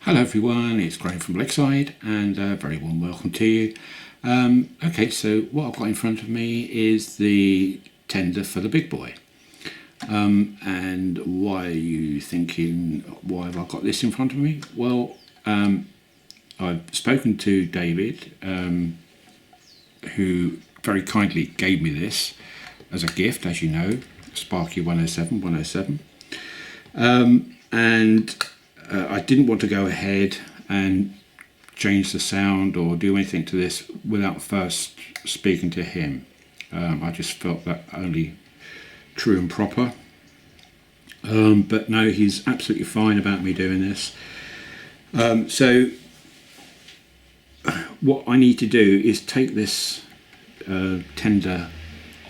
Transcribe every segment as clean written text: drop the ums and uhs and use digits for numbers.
Hello everyone, it's Graham from Lakeside and a very warm welcome to you. Okay, so what I've got in front of me is the tender for the big boy. And why are you thinking, why have I got this in front of me? Well, I've spoken to David, who very kindly gave me this as a gift, as you know, Sparky 107. I didn't want to go ahead and change the sound or do anything to this without first speaking to him. I just felt that only true and proper. But no, he's absolutely fine about me doing this. So what I need to do is take this tender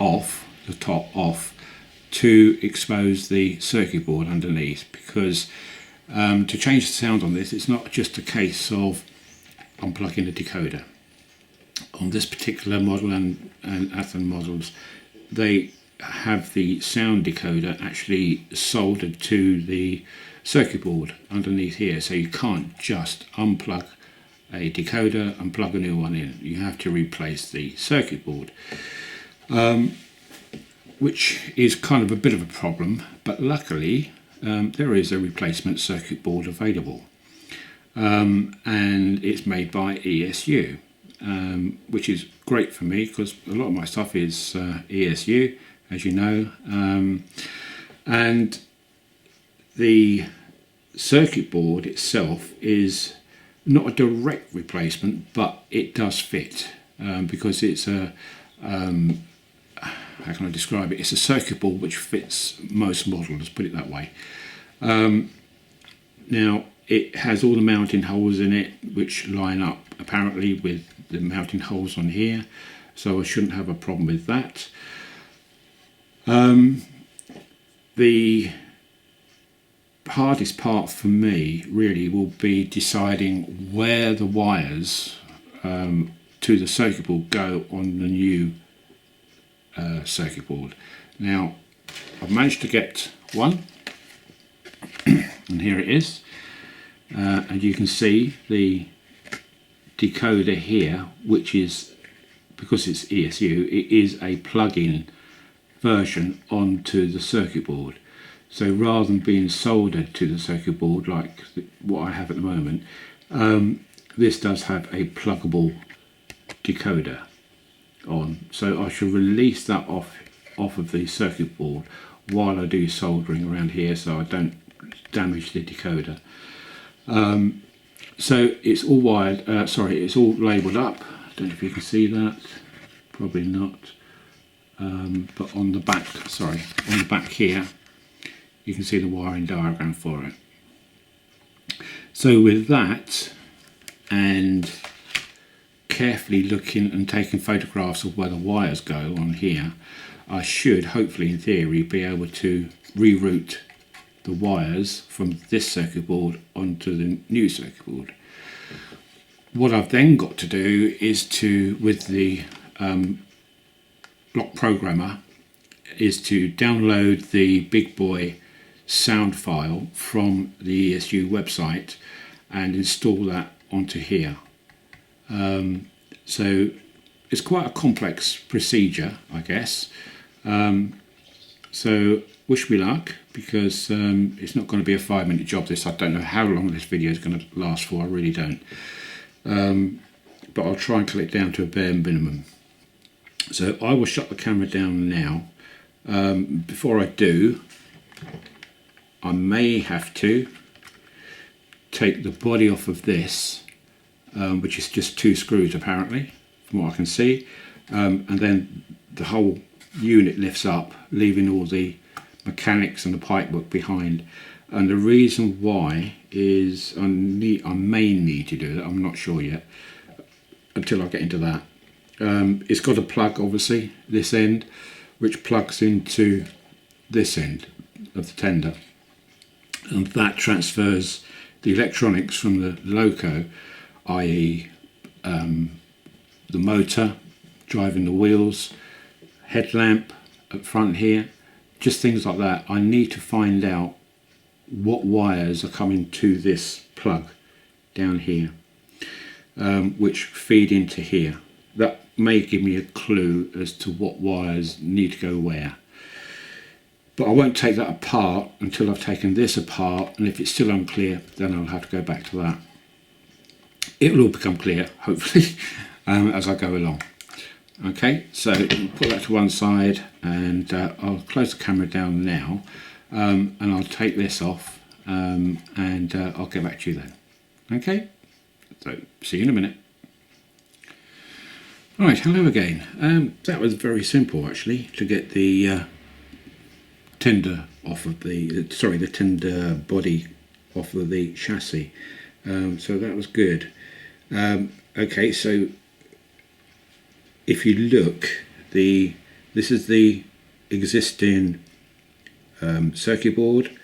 off, the top off, to expose the circuit board underneath, because to change the sound on this, it's not just a case of unplugging the decoder. On this particular model and Athen models, they have the sound decoder actually soldered to the circuit board underneath here, so you can't just unplug a decoder and plug a new one in. You have to replace the circuit board, which is kind of a bit of a problem, but luckily there is a replacement circuit board available, and it's made by ESU, which is great for me because a lot of my stuff is ESU, as you know, and the circuit board itself is not a direct replacement, but it does fit, because it's a how can I describe it? It's a circuit board which fits most models, put it that way. Now, it has all the mounting holes in it, which line up apparently with the mounting holes on here, so I shouldn't have a problem with that. The hardest part for me really will be deciding where the wires to the circuit board go on the new circuit board. Now, I've managed to get one, and here it is, and you can see the decoder here, which is, because it's ESU, it is a plug-in version onto the circuit board. So rather than being soldered to the circuit board like what I have at the moment, this does have a pluggable decoder on, so I shall release that off of the circuit board while I do soldering around here, so I don't damage the decoder. So it's all wired, it's all labelled up. I don't know if you can see that, probably not, but on the back, on the back here you can see the wiring diagram for it. So with that, and carefully looking and taking photographs of where the wires go on here, I should hopefully in theory be able to reroute the wires from this circuit board onto the new circuit board. What I've then got to do is to, with the block programmer, is to download the big boy sound file from the ESU website and install that onto here. So it's quite a complex procedure, I guess. So wish me luck, because it's not going to be a 5-minute job this. I don't know how long this video is going to last for, I really don't. But I'll try and cut it down to a bare minimum. So I will shut the camera down now. Before I do, I may have to take the body off of this, which is just 2 screws apparently, from what I can see, and then the whole unit lifts up, leaving all the mechanics and the pipework behind. And the reason why is I may need to do that, I'm not sure yet, until I get into that. It's got a plug, obviously, this end, which plugs into this end of the tender, and that transfers the electronics from the loco, i.e. the motor driving the wheels, headlamp up front here, just things like that. I need to find out what wires are coming to this plug down here, which feed into here. That may give me a clue as to what wires need to go where. But I won't take that apart until I've taken this apart, and if it's still unclear, then I'll have to go back to that. It will all become clear, hopefully, as I go along. Okay, so put that to one side, and I'll close the camera down now, and I'll take this off, and I'll get back to you then. Okay, so see you in a minute. Right, hello again. That was very simple actually, to get the tender off of the tender body off of the chassis. So that was good. Okay, so if you look, this is the existing circuit board,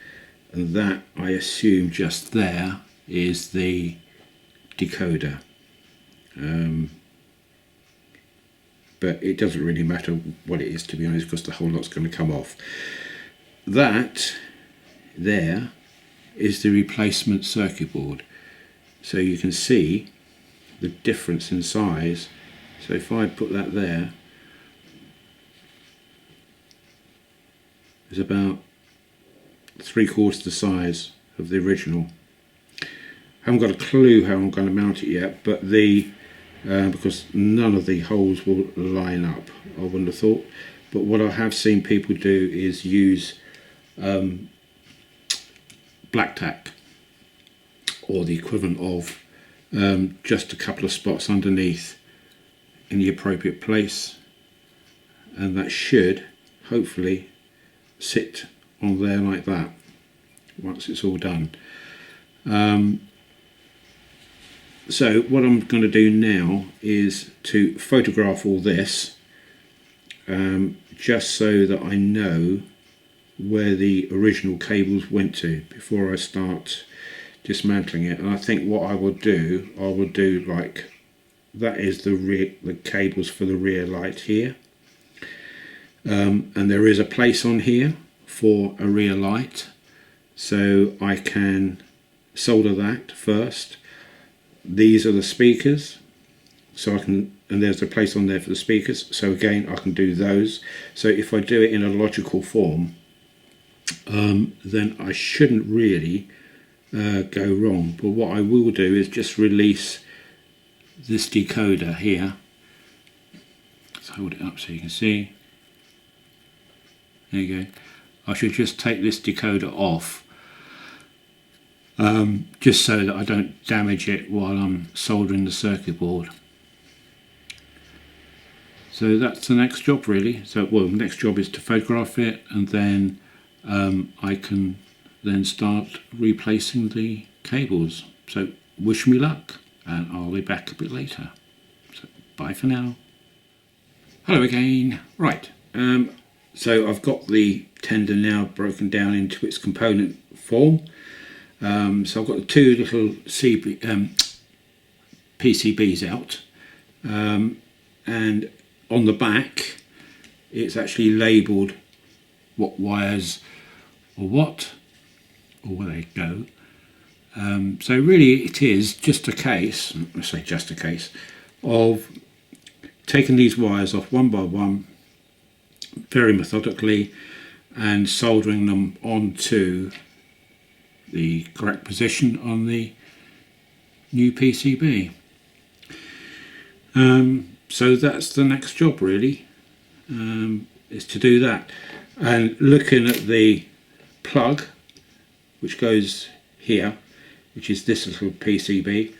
and that, I assume, just there is the decoder. But it doesn't really matter what it is, to be honest, because the whole lot's going to come off. That there is the replacement circuit board. So you can see the difference in size. So if I put that there, it's about 3/4 the size of the original. I haven't got a clue how I'm going to mount it yet, but because none of the holes will line up, I wouldn't have thought. But what I have seen people do is use black tack, or the equivalent of just a couple of spots underneath in the appropriate place, and that should hopefully sit on there like that once it's all done. So what I'm going to do now is to photograph all this, just so that I know where the original cables went to before I start dismantling it. And I think what I will do like, that is the cables for the rear light here, and there is a place on here for a rear light, so I can solder that first. These are the speakers, so I can, and there's a place on there for the speakers, so again I can do those. So if I do it in a logical form, then I shouldn't really go wrong. But what I will do is just release this decoder here. Let's hold it up so you can see. There you go. I should just take this decoder off, just so that I don't damage it while I'm soldering the circuit board. So that's the next job really. So, well, the next job is to photograph it, and then I can then start replacing the cables. So wish me luck, and I'll be back a bit later. So bye for now. Hello again. Right, so I've got the tender now broken down into its component form. So I've got the two little PCBs out, and on the back it's actually labelled what wires or where they go. So really it is just a case, I say just a case, of taking these wires off one by one very methodically and soldering them onto the correct position on the new PCB. So that's the next job really, is to do that. And looking at the plug which goes here, which is this little PCB,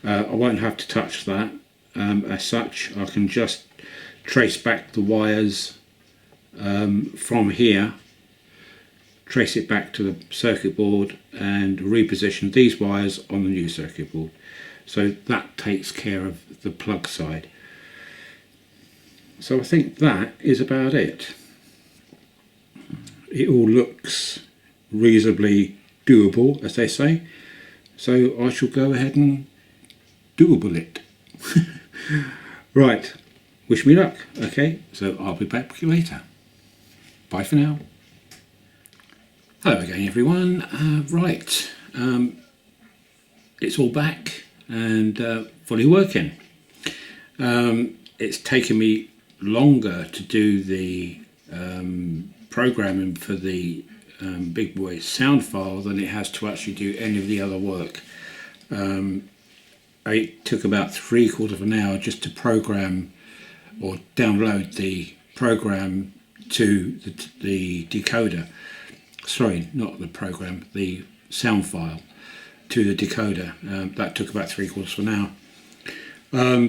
I won't have to touch that. As such, I can just trace back the wires from here, trace it back to the circuit board, and reposition these wires on the new circuit board. So that takes care of the plug side. So I think that is about it. It all looks reasonably doable, as they say. So I shall go ahead and doable it. Right, wish me luck. Okay, so I'll be back with you later. Bye for now. Hello again everyone. Right, it's all back and fully working. It's taken me longer to do the programming for the big boy sound file than it has to actually do any of the other work. It took about 3/4 of an hour just to program or download the program to the decoder. Sorry, not the program, the sound file to the decoder. That took about 3/4 of an hour.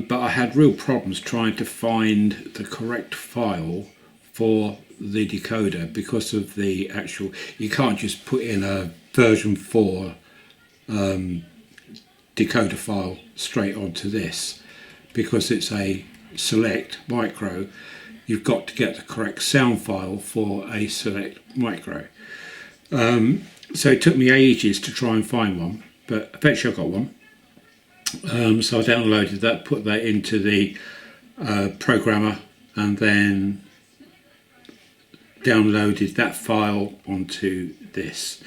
But I had real problems trying to find the correct file for the decoder because of the actual, you can't just put in a version 4 decoder file straight onto this because it's a Select micro. You've got to get the correct sound file for a Select micro. So it took me ages to try and find one, but eventually I got one. So I downloaded that, put that into the programmer, and then downloaded that file onto this.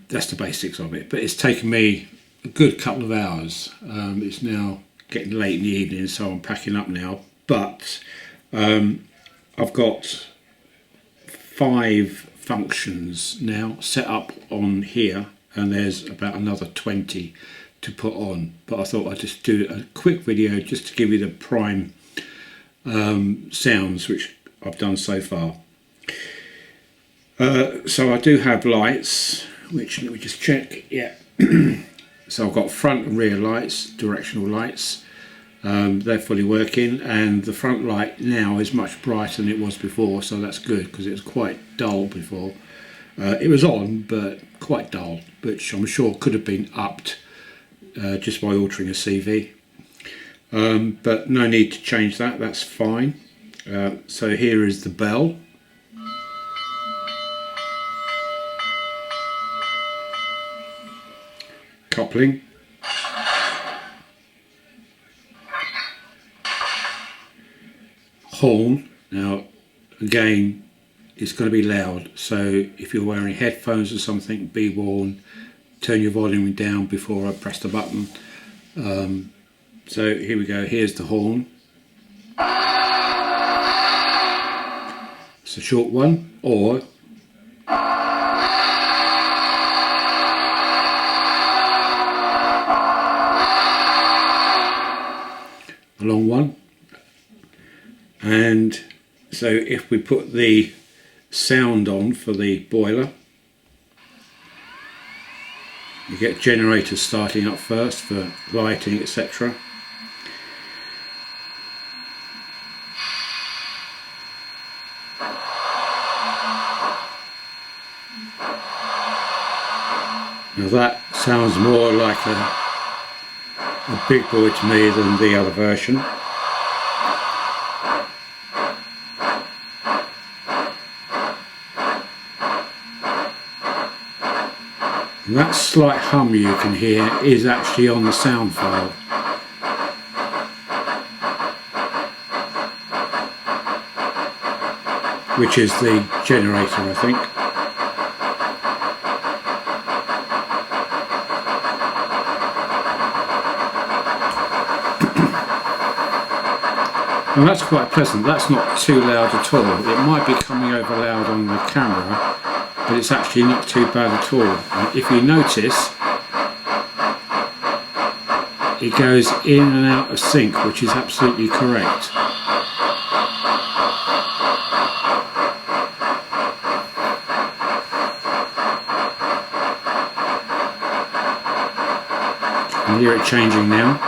That's the basics of it, but it's taken me a good couple of hours. It's now getting late in the evening, so I'm packing up now, but I've got 5 functions now set up on here, and there's about another 20 to put on, but I thought I'd just do a quick video just to give you the prime sounds which I've done so far. So I do have lights, which let me just check. Yeah. So I've got front and rear lights, directional lights. They're fully working, and the front light now is much brighter than it was before, so that's good because it was quite dull before. It was on, but quite dull, which I'm sure could have been upped just by altering a CV. But no need to change that, that's fine. So here is the bell. Coupling. Horn. Now again, it's going to be loud, so if you're wearing headphones or something, be warned, turn your volume down before I press the button. So here we go, here's the horn. It's a short one, or a long one. And so if we put the sound on for the boiler, you get generators starting up first for lighting, etc. Now that sounds more like a big boy to me than the other version. And that slight hum you can hear is actually on the sound file. Which is the generator, I think. And that's quite pleasant, that's not too loud at all. It might be coming over loud on the camera, but it's actually not too bad at all. And if you notice, it goes in and out of sync, which is absolutely correct. You can hear it changing now.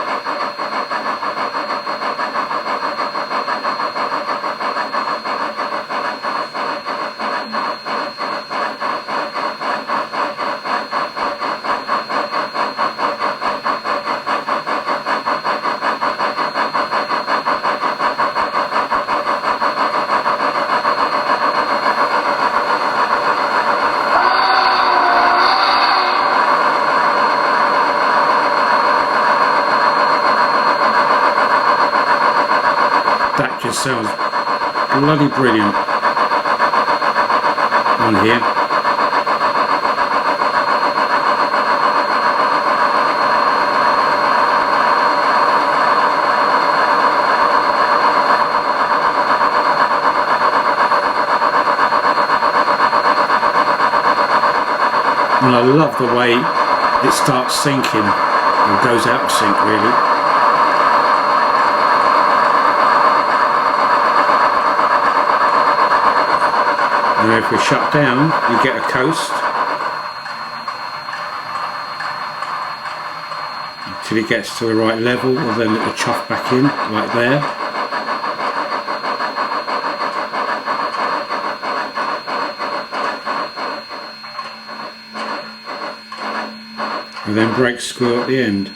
That just sounds bloody brilliant on here. I love the way it starts syncing, or goes out of sync really. And if we shut down, you get a coast until it gets to the right level, and then it'll chuff back in, like there. And then brake screw at the end.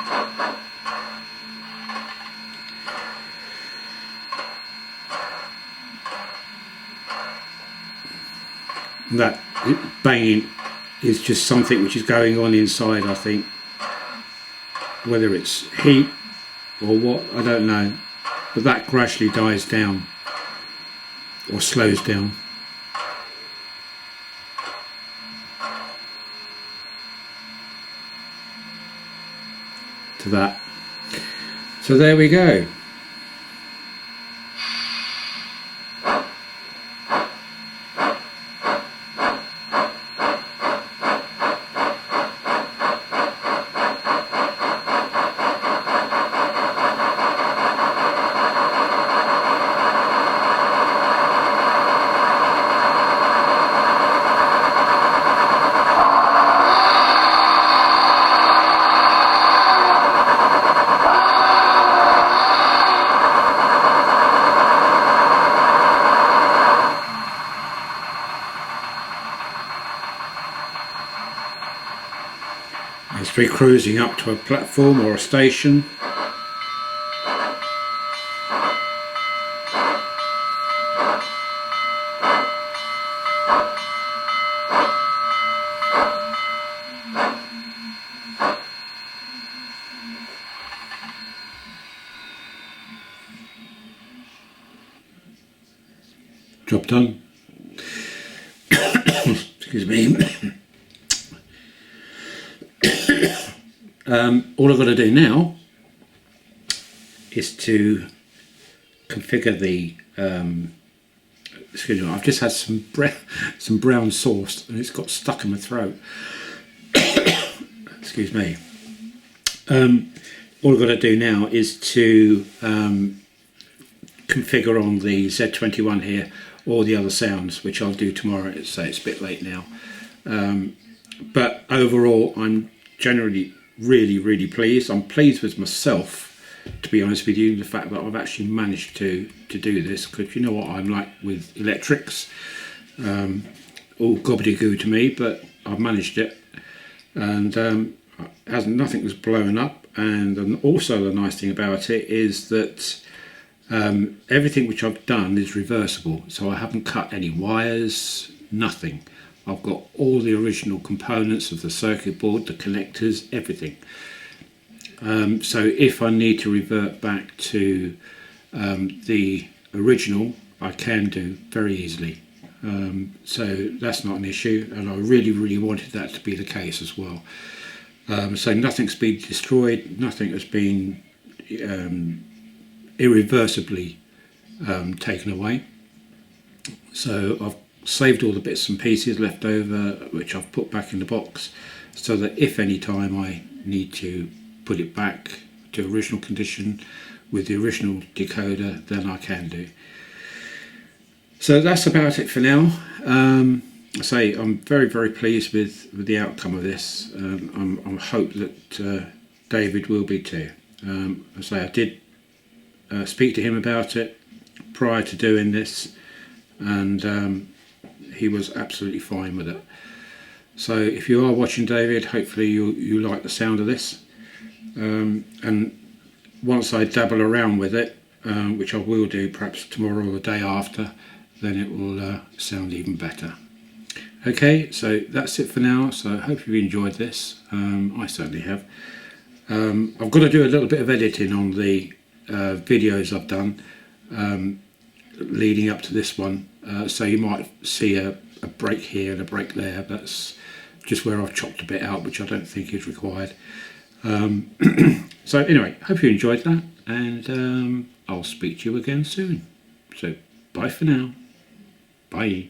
And that banging is just something which is going on inside, I think. Whether it's heat or what, I don't know. But that gradually dies down or slows down. To that. So there we go. As we're cruising up to a platform or a station, job done. Excuse me. All I've got to do now is to configure the excuse me, I've just had some brown sauce and it's got stuck in my throat. Excuse me. All I've got to do now is to configure on the Z21 here all the other sounds, which I'll do tomorrow. So it's a bit late now, but overall I'm generally really pleased. I'm pleased with myself, to be honest with you, the fact that I've actually managed to do this, because you know what I'm like with electrics, all gobbledygoo to me, but I've managed it, and nothing was blown up. And also the nice thing about it is that everything which I've done is reversible, so I haven't cut any wires, nothing. I've got all the original components of the circuit board, the connectors, everything. So if I need to revert back to the original, I can do very easily. So that's not an issue, and I really wanted that to be the case as well. So nothing's been destroyed, nothing has been irreversibly taken away. So I've saved all the bits and pieces left over, which I've put back in the box, so that if any time I need to put it back to original condition with the original decoder, then I can do. So that's about it for now. I say I'm very pleased with the outcome of this. I hope that David will be too. I say I did speak to him about it prior to doing this, and he was absolutely fine with it. So if you are watching, David, hopefully you like the sound of this, and once I dabble around with it, which I will do perhaps tomorrow or the day after, then it will sound even better. Okay, so that's it for now. So I hope you've enjoyed this. I certainly have. I've got to do a little bit of editing on the videos I've done leading up to this one, so you might see a break here and a break there. That's just where I've chopped a bit out, which I don't think is required. So anyway, hope you enjoyed that, and I'll speak to you again soon. So bye for now. Bye.